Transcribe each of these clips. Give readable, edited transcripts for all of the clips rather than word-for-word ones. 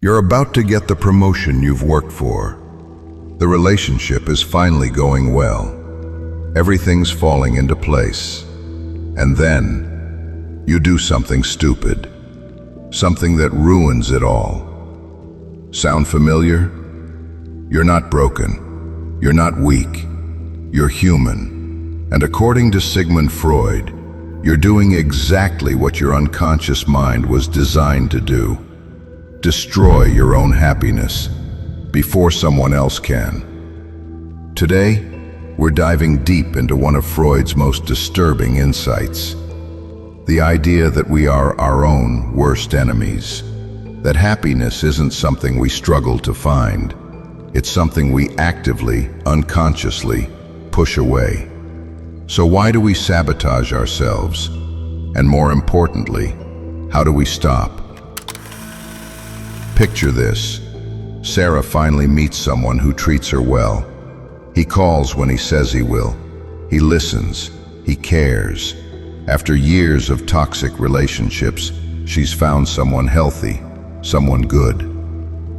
You're about to get the promotion you've worked for. The relationship is finally going well. Everything's falling into place. And then, you do something stupid. Something that ruins it all. Sound familiar? You're not broken. You're not weak. You're human. And according to Sigmund Freud, you're doing exactly what your unconscious mind was designed to do. Destroy your own happiness before someone else can. Today, we're diving deep into one of Freud's most disturbing insights. The idea that we are our own worst enemies. That happiness isn't something we struggle to find. It's something we actively, unconsciously push away. So why do we sabotage ourselves? And more importantly, how do we stop? Picture this. Sarah finally meets someone who treats her well. He calls when he says he will. He listens. He cares. After years of toxic relationships, she's found someone healthy, someone good.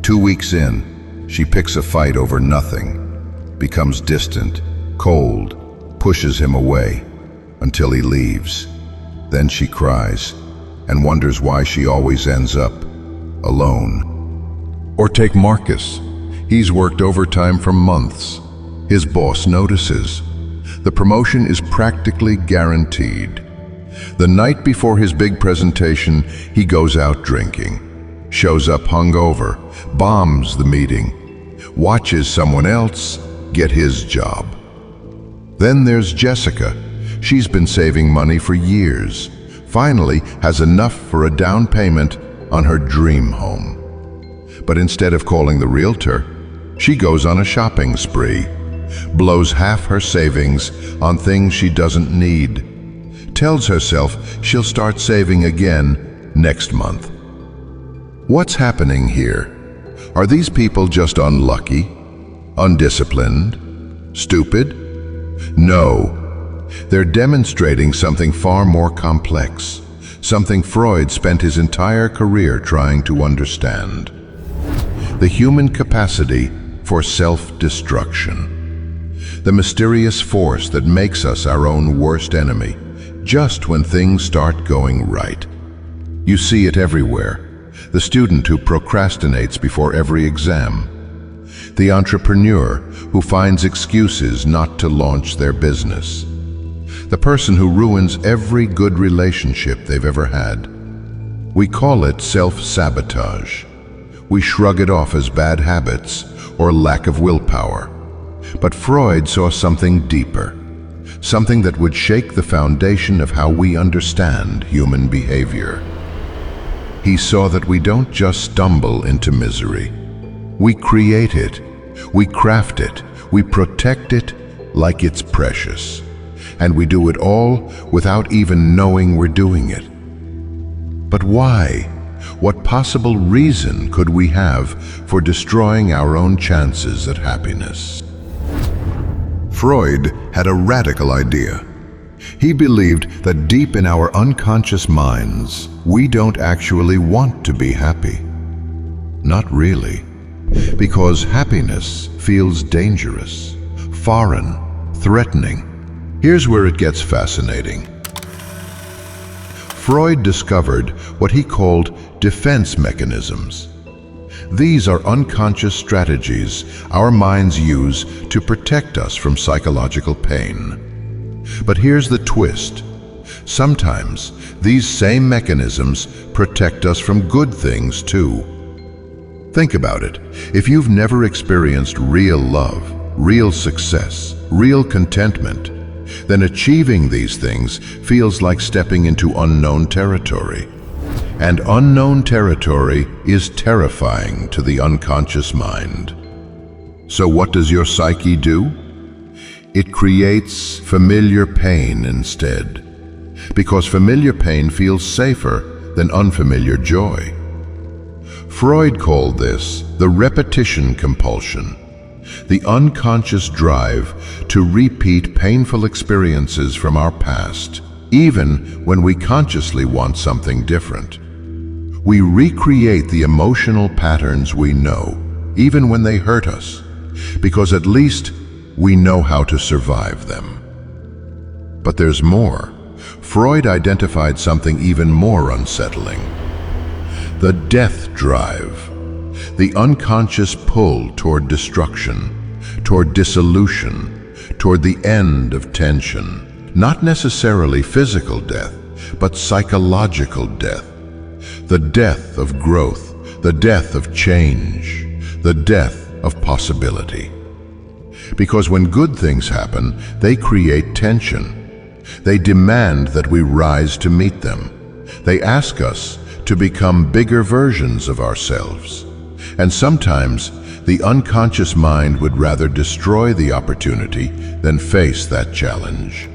2 weeks in, she picks a fight over nothing, becomes distant, cold, pushes him away, until he leaves. Then she cries, and wonders why she always ends up alone. Or take Marcus. He's worked overtime for months. His boss notices. The promotion is practically guaranteed. The night before his big presentation, he goes out drinking, shows up hungover, bombs the meeting, watches someone else get his job. Then there's Jessica. She's been saving money for years, finally has enough for a down payment on her dream home. But instead of calling the realtor, she goes on a shopping spree, blows half her savings on things she doesn't need, tells herself she'll start saving again next month. What's happening here? Are these people just unlucky, undisciplined, stupid? No, they're demonstrating something far more complex, something Freud spent his entire career trying to understand. The human capacity for self-destruction. The mysterious force that makes us our own worst enemy, just when things start going right. You see it everywhere. The student who procrastinates before every exam. The entrepreneur who finds excuses not to launch their business. The person who ruins every good relationship they've ever had. We call it self-sabotage. We shrug it off as bad habits or lack of willpower. But Freud saw something deeper, something that would shake the foundation of how we understand human behavior. He saw that we don't just stumble into misery. We create it, we craft it, we protect it like it's precious. And we do it all without even knowing we're doing it. But why? What possible reason could we have for destroying our own chances at happiness? Freud had a radical idea. He believed that deep in our unconscious minds, we don't actually want to be happy. Not really. Because happiness feels dangerous, foreign, threatening. Here's where it gets fascinating. Freud discovered what he called defense mechanisms. These are unconscious strategies our minds use to protect us from psychological pain. But here's the twist. Sometimes these same mechanisms protect us from good things too. Think about it. If you've never experienced real love, real success, real contentment, then achieving these things feels like stepping into unknown territory. And unknown territory is terrifying to the unconscious mind. So what does your psyche do? It creates familiar pain instead, because familiar pain feels safer than unfamiliar joy. Freud called this the repetition compulsion, the unconscious drive to repeat painful experiences from our past, even when we consciously want something different. We recreate the emotional patterns we know, even when they hurt us, because at least we know how to survive them. But there's more. Freud identified something even more unsettling. The death drive, the unconscious pull toward destruction, toward dissolution, toward the end of tension. Not necessarily physical death, but psychological death. The death of growth, the death of change, the death of possibility. Because when good things happen, they create tension. They demand that we rise to meet them. They ask us to become bigger versions of ourselves. And sometimes the unconscious mind would rather destroy the opportunity than face that challenge.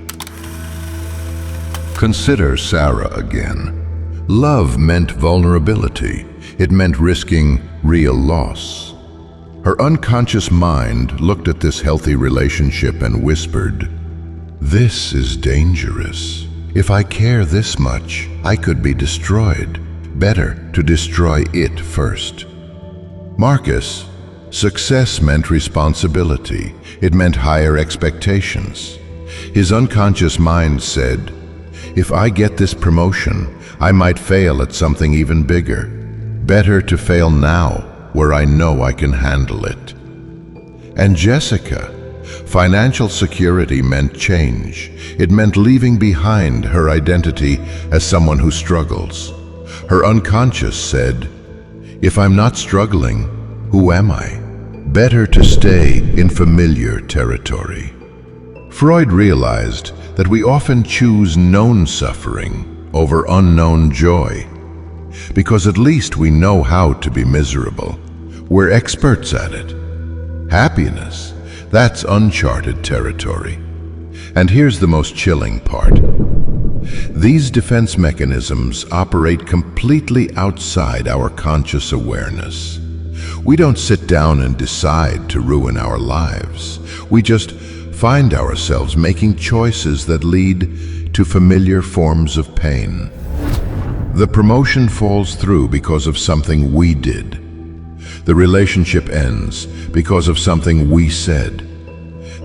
Consider Sarah again. Love meant vulnerability. It meant risking real loss. Her unconscious mind looked at this healthy relationship and whispered, "This is dangerous. If I care this much, I could be destroyed. Better to destroy it first." Marcus, success meant responsibility. It meant higher expectations. His unconscious mind said, "If I get this promotion, I might fail at something even bigger. Better to fail now, where I know I can handle it." And Jessica, financial security meant change. It meant leaving behind her identity as someone who struggles. Her unconscious said, "If I'm not struggling, who am I? Better to stay in familiar territory." Freud realized that we often choose known suffering over unknown joy, because at least we know how to be miserable. We're experts at it. Happiness, that's uncharted territory. And here's the most chilling part. These defense mechanisms operate completely outside our conscious awareness. We don't sit down and decide to ruin our lives. We just find ourselves making choices that lead to familiar forms of pain. The promotion falls through because of something we did. The relationship ends because of something we said.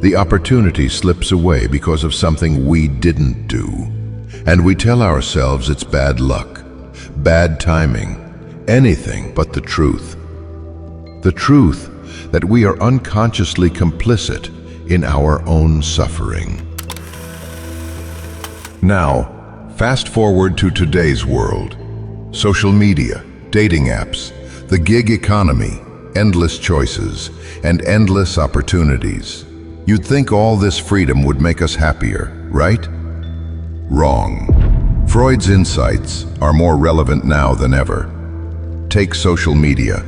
The opportunity slips away because of something we didn't do. And we tell ourselves it's bad luck, bad timing, anything but the truth. The truth that we are unconsciously complicit in our own suffering. Now, fast forward to today's world. Social media, dating apps, the gig economy, endless choices, and endless opportunities. You'd think all this freedom would make us happier, right? Wrong. Freud's insights are more relevant now than ever. Take social media.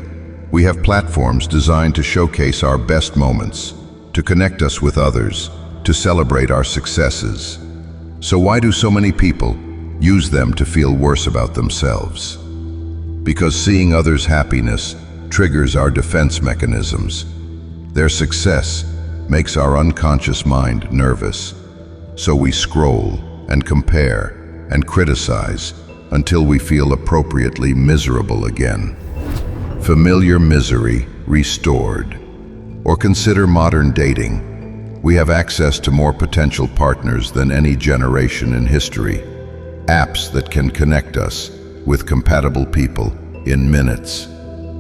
We have platforms designed to showcase our best moments, to connect us with others, to celebrate our successes. So why do so many people use them to feel worse about themselves? Because seeing others' happiness triggers our defense mechanisms. Their success makes our unconscious mind nervous. So we scroll and compare and criticize until we feel appropriately miserable again. Familiar misery restored. Or consider modern dating. We have access to more potential partners than any generation in history. Apps that can connect us with compatible people in minutes.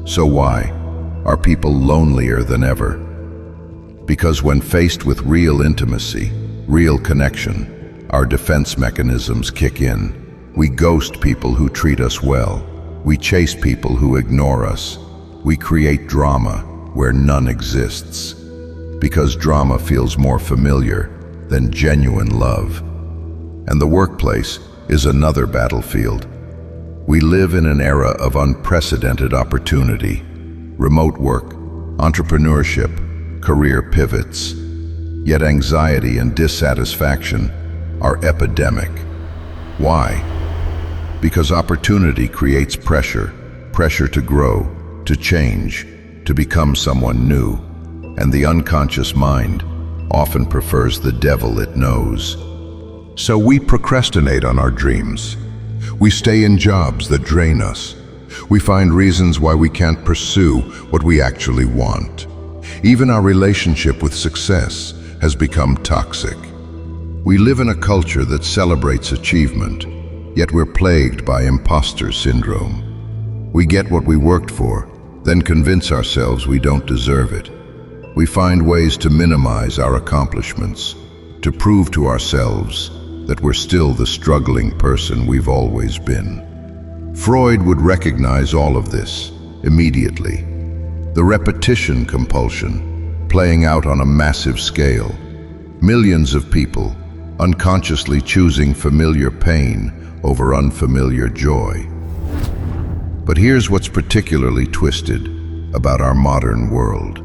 So why are people lonelier than ever? Because when faced with real intimacy, real connection, our defense mechanisms kick in. We ghost people who treat us well. We chase people who ignore us. We create drama where none exists. Because drama feels more familiar than genuine love. And the workplace is another battlefield. We live in an era of unprecedented opportunity. Remote work, entrepreneurship, career pivots. Yet anxiety and dissatisfaction are epidemic. Why? Because opportunity creates pressure, pressure to grow, to change, to become someone new. And the unconscious mind often prefers the devil it knows. So we procrastinate on our dreams. We stay in jobs that drain us. We find reasons why we can't pursue what we actually want. Even our relationship with success has become toxic. We live in a culture that celebrates achievement, yet we're plagued by imposter syndrome. We get what we worked for, then convince ourselves we don't deserve it. We find ways to minimize our accomplishments, to prove to ourselves that we're still the struggling person we've always been. Freud would recognize all of this immediately. The repetition compulsion, playing out on a massive scale. Millions of people unconsciously choosing familiar pain over unfamiliar joy. But here's what's particularly twisted about our modern world.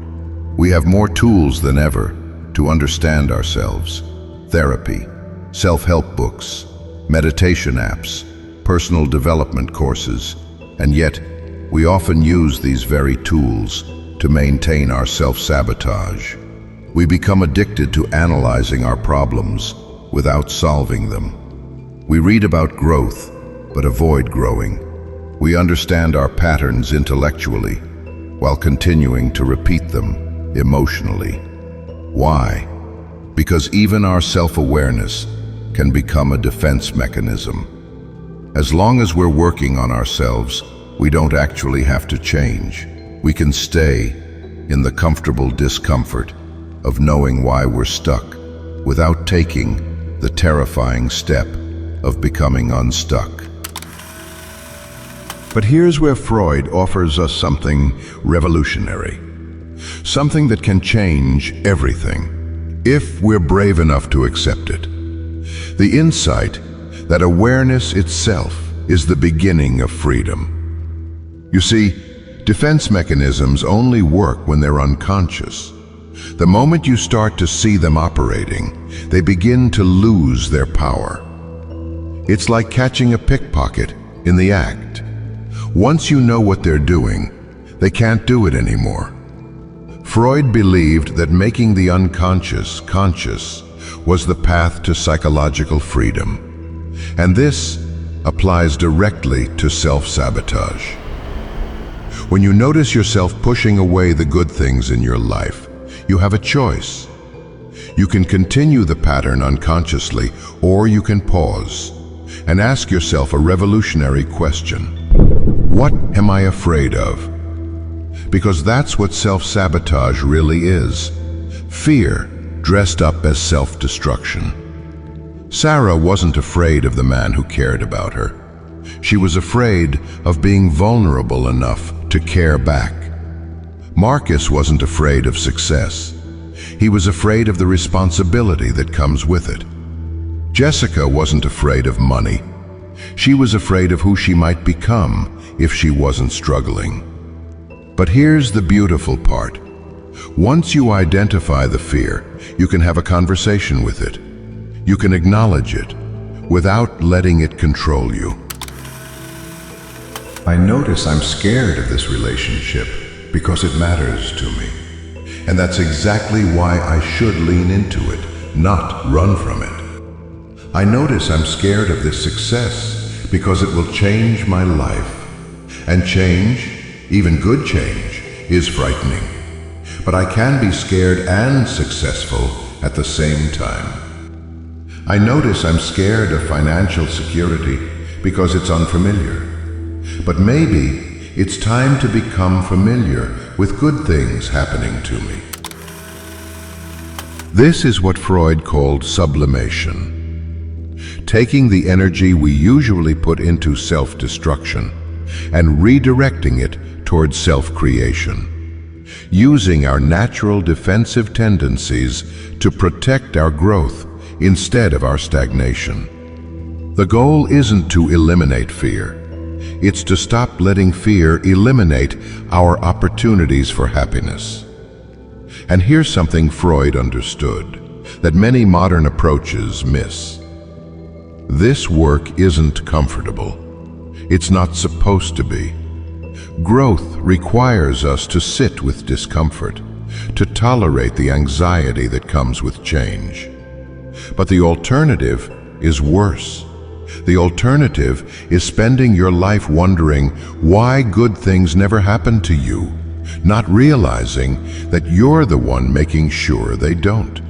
We have more tools than ever to understand ourselves. Therapy, self-help books, meditation apps, personal development courses, and yet we often use these very tools to maintain our self-sabotage. We become addicted to analyzing our problems without solving them. We read about growth, but avoid growing. We understand our patterns intellectually, while continuing to repeat them emotionally. Why? Because even our self-awareness can become a defense mechanism. As long as we're working on ourselves, we don't actually have to change. We can stay in the comfortable discomfort of knowing why we're stuck, without taking the terrifying step of becoming unstuck. But here's where Freud offers us something revolutionary. Something that can change everything, if we're brave enough to accept it. The insight that awareness itself is the beginning of freedom. You see, defense mechanisms only work when they're unconscious. The moment you start to see them operating, they begin to lose their power. It's like catching a pickpocket in the act. Once you know what they're doing, they can't do it anymore. Freud believed that making the unconscious conscious was the path to psychological freedom. And this applies directly to self-sabotage. When you notice yourself pushing away the good things in your life, you have a choice. You can continue the pattern unconsciously, or you can pause and ask yourself a revolutionary question. What am I afraid of? Because that's what self-sabotage really is. Fear dressed up as self-destruction. Sarah wasn't afraid of the man who cared about her. She was afraid of being vulnerable enough to care back. Marcus wasn't afraid of success. He was afraid of the responsibility that comes with it. Jessica wasn't afraid of money. She was afraid of who she might become if she wasn't struggling. But here's the beautiful part. Once you identify the fear, you can have a conversation with it. You can acknowledge it without letting it control you. I notice I'm scared of this relationship because it matters to me. And that's exactly why I should lean into it, not run from it. I notice I'm scared of this success because it will change my life. And change, even good change, is frightening. But I can be scared and successful at the same time. I notice I'm scared of financial security because it's unfamiliar. But maybe it's time to become familiar with good things happening to me. This is what Freud called sublimation. Taking the energy we usually put into self-destruction and redirecting it towards self-creation. Using our natural defensive tendencies to protect our growth instead of our stagnation. The goal isn't to eliminate fear. It's to stop letting fear eliminate our opportunities for happiness. And here's something Freud understood, that many modern approaches miss. This work isn't comfortable. It's not supposed to be. Growth requires us to sit with discomfort, to tolerate the anxiety that comes with change. But the alternative is worse. The alternative is spending your life wondering why good things never happen to you, not realizing that you're the one making sure they don't.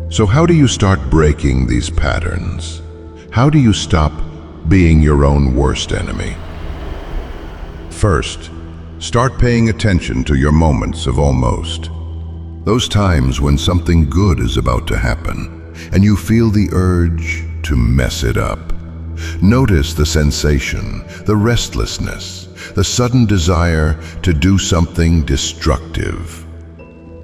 So how do you start breaking these patterns? How do you stop being your own worst enemy? First, start paying attention to your moments of almost. Those times when something good is about to happen and you feel the urge to mess it up. Notice the sensation, the restlessness, the sudden desire to do something destructive.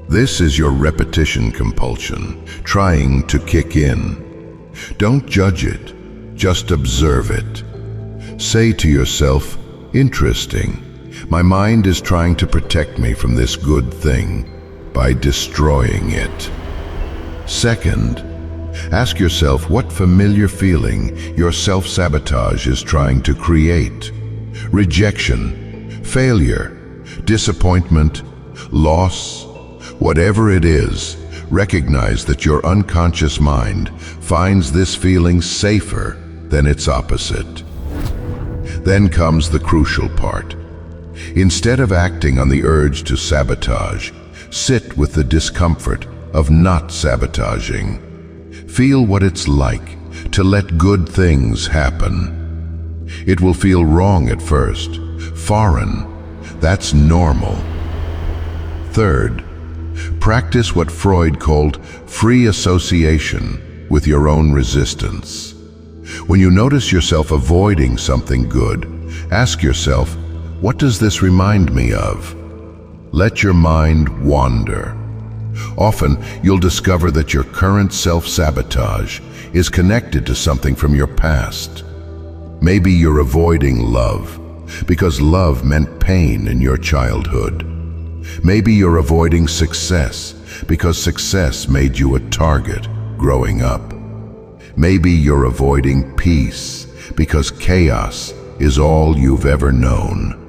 This is your repetition compulsion, trying to kick in. Don't judge it, just observe it. Say to yourself, interesting, my mind is trying to protect me from this good thing by destroying it. Second, ask yourself what familiar feeling your self-sabotage is trying to create. Rejection, failure, disappointment, loss, whatever it is, recognize that your unconscious mind finds this feeling safer than its opposite. Then comes the crucial part. Instead of acting on the urge to sabotage, sit with the discomfort of not sabotaging. Feel what it's like to let good things happen. It will feel wrong at first, foreign. That's normal. Third, practice what Freud called free association with your own resistance. When you notice yourself avoiding something good, ask yourself, what does this remind me of? Let your mind wander. Often, you'll discover that your current self-sabotage is connected to something from your past. Maybe you're avoiding love because love meant pain in your childhood. Maybe you're avoiding success because success made you a target growing up. Maybe you're avoiding peace because chaos is all you've ever known.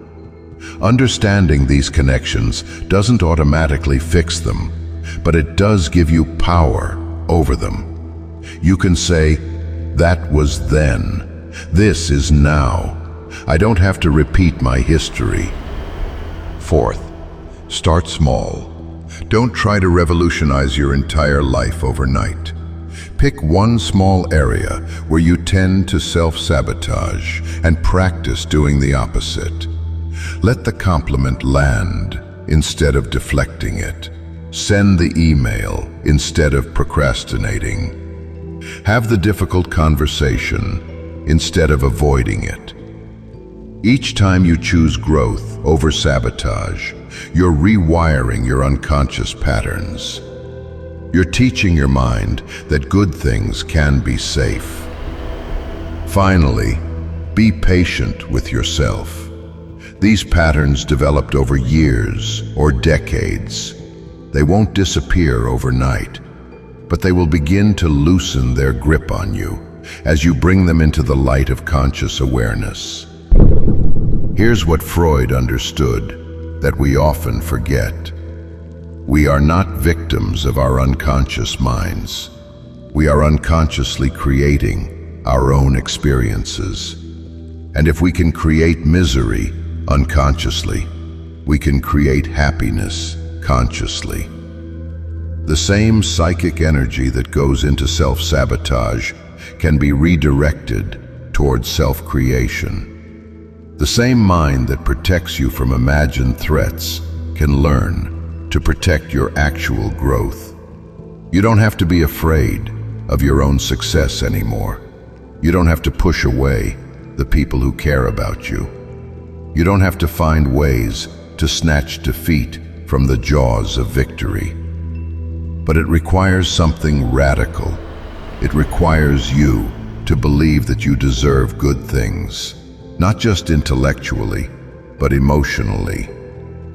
Understanding these connections doesn't automatically fix them, but it does give you power over them. You can say, that was then, this is now. I don't have to repeat my history. Fourth, start small. Don't try to revolutionize your entire life overnight. Pick one small area where you tend to self-sabotage and practice doing the opposite. Let the compliment land instead of deflecting it. Send the email instead of procrastinating. Have the difficult conversation instead of avoiding it. Each time you choose growth over sabotage, you're rewiring your unconscious patterns. You're teaching your mind that good things can be safe. Finally, be patient with yourself. These patterns developed over years or decades. They won't disappear overnight, but they will begin to loosen their grip on you as you bring them into the light of conscious awareness. Here's what Freud understood that we often forget. We are not victims of our unconscious minds. We are unconsciously creating our own experiences. And if we can create misery unconsciously, we can create happiness consciously. The same psychic energy that goes into self-sabotage can be redirected towards self-creation. The same mind that protects you from imagined threats can learn to protect your actual growth. You don't have to be afraid of your own success anymore. You don't have to push away the people who care about you. You don't have to find ways to snatch defeat from the jaws of victory. But it requires something radical. It requires you to believe that you deserve good things, not just intellectually, but emotionally,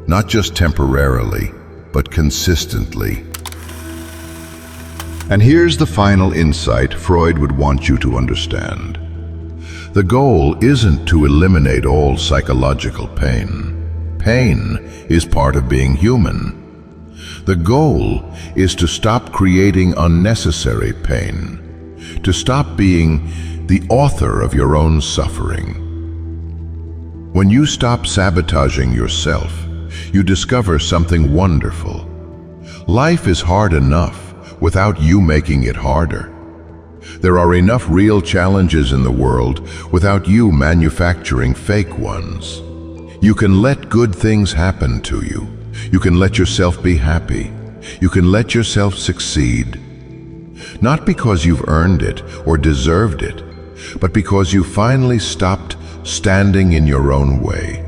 not just temporarily, but consistently. And here's the final insight Freud would want you to understand. The goal isn't to eliminate all psychological pain. Pain is part of being human. The goal is to stop creating unnecessary pain, to stop being the author of your own suffering. When you stop sabotaging yourself, you discover something wonderful. Life is hard enough without you making it harder. There are enough real challenges in the world without you manufacturing fake ones. You can let good things happen to you. You can let yourself be happy. You can let yourself succeed. Not because you've earned it or deserved it, but because you finally stopped standing in your own way.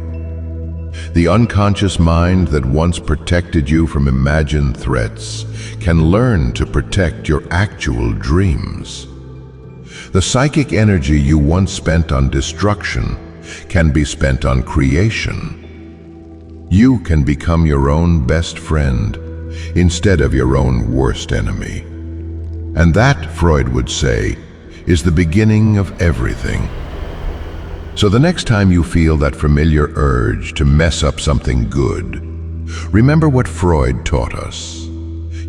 The unconscious mind that once protected you from imagined threats can learn to protect your actual dreams. The psychic energy you once spent on destruction can be spent on creation. You can become your own best friend instead of your own worst enemy. And that, Freud would say, is the beginning of everything. So the next time you feel that familiar urge to mess up something good, remember what Freud taught us.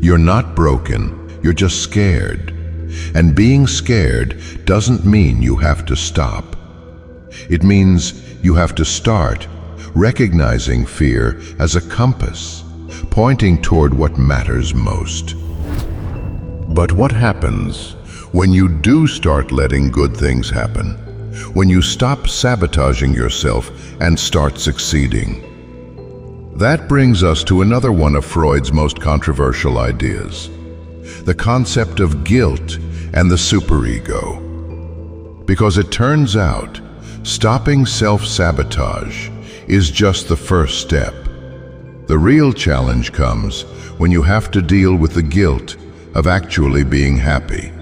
You're not broken, you're just scared. And being scared doesn't mean you have to stop. It means you have to start recognizing fear as a compass, pointing toward what matters most. But what happens when you do start letting good things happen? When you stop sabotaging yourself and start succeeding? That brings us to another one of Freud's most controversial ideas, the concept of guilt and the superego. Because it turns out, stopping self-sabotage is just the first step. The real challenge comes when you have to deal with the guilt of actually being happy.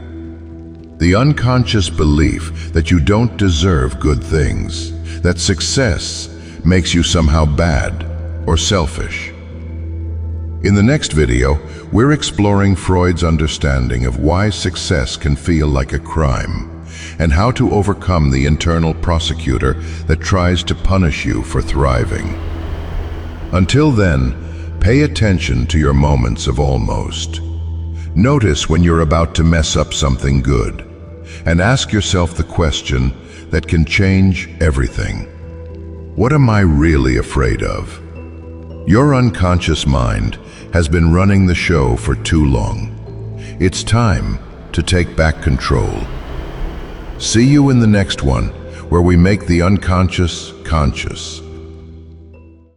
The unconscious belief that you don't deserve good things, that success makes you somehow bad or selfish. In the next video, we're exploring Freud's understanding of why success can feel like a crime, and how to overcome the internal prosecutor that tries to punish you for thriving. Until then, pay attention to your moments of almost. Notice when you're about to mess up something good, and ask yourself the question that can change everything. What am I really afraid of? Your unconscious mind has been running the show for too long. It's time to take back control. See you in the next one, where we make the unconscious conscious.